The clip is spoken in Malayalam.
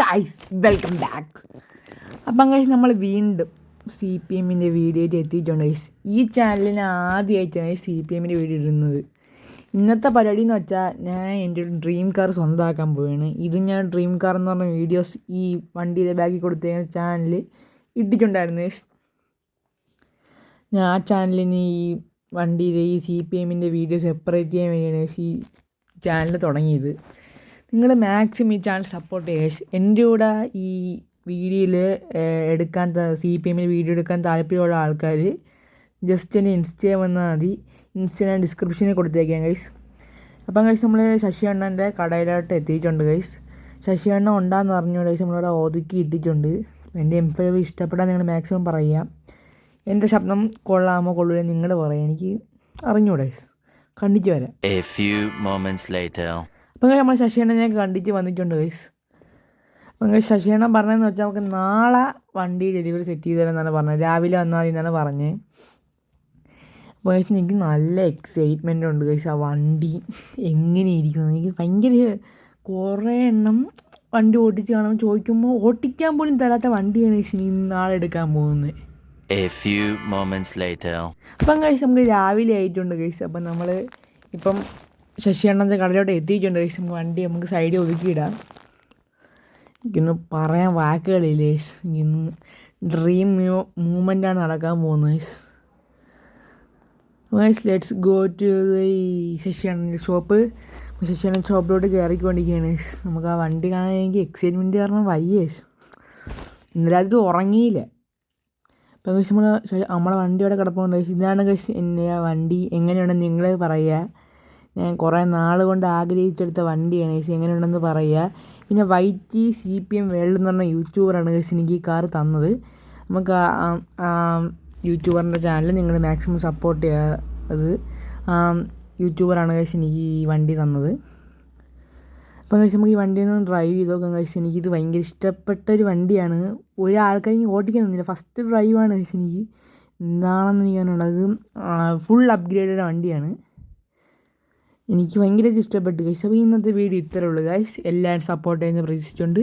Guys welcome back. അപ്പം ഗൈസ് നമ്മൾ വീണ്ടും CPM വീഡിയോ ആയിട്ട് എത്തിയിട്ടുണ്ട് ഗൈസ്. ഈ ചാനലിന് ആദ്യമായിട്ടാണ് CPM വീഡിയോ ഇടുന്നത്. ഇന്നത്തെ പരിപാടി എന്ന് വെച്ചാൽ ഞാൻ എൻ്റെ ഒരു ഡ്രീം കാർ സ്വന്തമാക്കാൻ പോവുകയാണ്. ഇത് ഞാൻ ഡ്രീം കാർ എന്ന് പറഞ്ഞ വീഡിയോസ് ഈ വണ്ടിയുടെ ബാക്കിൽ കൊടുത്ത ചാനൽ ഇട്ടിട്ടുണ്ടായിരുന്നു ഗൈസ്. ഞാൻ ആ ചാനലിന് ഈ വണ്ടിയിലെ ഈ CPM വീഡിയോ സെപ്പറേറ്റ് ചെയ്യാൻ വേണ്ടിയാണ് ഈ ചാനൽ തുടങ്ങിയത്. നിങ്ങൾ മാക്സിമം ഈ ചാനൽ സപ്പോർട്ട് ചെയ്യുക. എൻ്റെ കൂടെ ഈ വീഡിയോയിൽ എടുക്കാൻ CPM വീഡിയോ എടുക്കാൻ താല്പര്യമുള്ള ആൾക്കാർ ജസ്റ്റ് എൻ്റെ ഇൻസ്റ്റയിൽ വന്നാൽ മതി. ഇൻസ്റ്റ ഞാൻ ഡിസ്ക്രിപ്ഷനിൽ കൊടുത്തേക്കാം ഗൈസ്. അപ്പം ഗൈസ് നമ്മൾ ശശി അണ്ണൻ്റെ കടയിലോട്ട് എത്തിയിട്ടുണ്ട് ഗൈസ്. ശശി അണ്ണ ഉണ്ടാന്ന് അറിഞ്ഞു ഗൈസ്. നമ്മളിവിടെ ഒതുക്കി ഇട്ടിട്ടുണ്ട്. എൻ്റെ M5 ഇഷ്ടപ്പെട്ടാൽ നിങ്ങൾ മാക്സിമം പറയുക. എൻ്റെ ശബ്ദം കൊള്ളാമോ കൊള്ളൂല നിങ്ങൾ പറയാം, എനിക്ക് അറിഞ്ഞൂടെ ഗൈസ്. കണ്ടിട്ട് വരാം. അപ്പം നമ്മൾ ശശിയണ്ണ ഞാൻ കണ്ടിട്ട് വന്നിട്ടുണ്ട് ഗൈസ്. അപ്പം ശശിയണ്ണ പറഞ്ഞതെന്ന് വെച്ചാൽ നമുക്ക് നാളെ വണ്ടി ഡെലിവറി സെറ്റ് ചെയ്ത് തരാമെന്നാണ് പറഞ്ഞത്. രാവിലെ വന്നാൽ മതി എന്നാണ് പറഞ്ഞത്. അപ്പോൾ ഗൈസ് എനിക്ക് നല്ല എക്സൈറ്റ്മെൻ്റ് ഉണ്ട് ഗൈസ്. ആ വണ്ടി എങ്ങനെയിരിക്കുന്നു എനിക്ക് ഭയങ്കര കുറേ എണ്ണം വണ്ടി ഓടിച്ച് കാണുമ്പോൾ ചോദിക്കുമ്പോൾ ഓടിക്കാൻ പോലും തരാത്ത വണ്ടിയാണ് ഗൈസ് ഇനി നാളെ എടുക്കാൻ പോകുന്നത്. അപ്പം ഗൈസ് നമുക്ക് രാവിലെ ആയിട്ടുണ്ട് ഗൈസ്. അപ്പം നമ്മൾ ഇപ്പം ശശി അണ്ണൻ്റെ കടയിലോട്ട് എത്തിയിട്ടുണ്ട് ഗൈസ്. നമുക്ക് വണ്ടി നമുക്ക് സൈഡിൽ ഒതുക്കിയിടാം. എനിക്കൊന്ന് പറയാൻ വാക്കുകളില്ലേ ഗൈസ്. ഇന്ന് ഡ്രീം മൂവ്മെൻ്റാണ് നടക്കാൻ പോകുന്നത് guys. Guys let's go to Sashi അണ്ണൻ്റെ ഷോപ്പ്. ശശി അണ്ണൻ ഷോപ്പിലോട്ട് കയറിക്കൊണ്ടിരിക്കുകയാണ് ഗൈസ്. നമുക്ക് ആ വണ്ടി കാണാൻ എനിക്ക് എക്സൈറ്റ്മെൻറ്റ് കാരണം വയ്യ ഗൈസ്. ഇന്നലെ രാത്രി ഉറങ്ങിയില്ല. അപ്പം ഗൈസ് നമ്മളെ വണ്ടി അവിടെ കിടപ്പുണ്ട് ഗൈസ്. ഇതാണ് ഗൈസ് എൻ്റെ ആ വണ്ടി. എങ്ങനെയുണ്ടെന്ന് നിങ്ങൾ പറയുക. ഞാൻ കുറേ നാൾ കൊണ്ട് ആഗ്രഹിച്ചെടുത്ത വണ്ടിയാണ് ഗൈസ്. എങ്ങനെയുണ്ടെന്ന് പറയുക. പിന്നെ വൈറ്റി CPM വേൾഡ് എന്ന് പറഞ്ഞ യൂട്യൂബറാണ് ഗൈസ് എനിക്ക് ഈ കാർ തന്നത്. നമുക്ക് യൂട്യൂബറിൻ്റെ ചാനൽ നിങ്ങൾ മാക്സിമം സപ്പോർട്ട് ചെയ്യുക. അത് യൂട്യൂബറാണ് ഗൈസ് എനിക്ക് ഈ വണ്ടി തന്നത്. അപ്പം ഗൈസ് നമുക്ക് ഈ വണ്ടി ഒന്ന് ഡ്രൈവ് ചെയ്ത് നോക്കാം ഗൈസ്. എനിക്കിത് ഭയങ്കര ഇഷ്ടപ്പെട്ടൊരു വണ്ടിയാണ്. ഒരാൾക്കാർ എനിക്ക് ഓടിക്കാൻ തന്നില്ല. ഫസ്റ്റ് ഡ്രൈവാണ് ഗൈസ് എനിക്ക്. എന്താണെന്ന് എനിക്കറിഞ്ഞുള്ളത്. ഫുൾ അപ്ഗ്രേഡഡ് വണ്ടിയാണ്. എനിക്ക് ഭയങ്കരമായിട്ട് ഇഷ്ടപ്പെട്ടു ഗൈസ്. അപ്പോൾ ഇന്നത്തെ വീഡിയോ ഇത്രയേ ഉള്ളൂ ഗൈസ്. എല്ലാവരും സപ്പോർട്ട് ചെയ്യുന്ന പ്രതീക്ഷിച്ചുകൊണ്ട്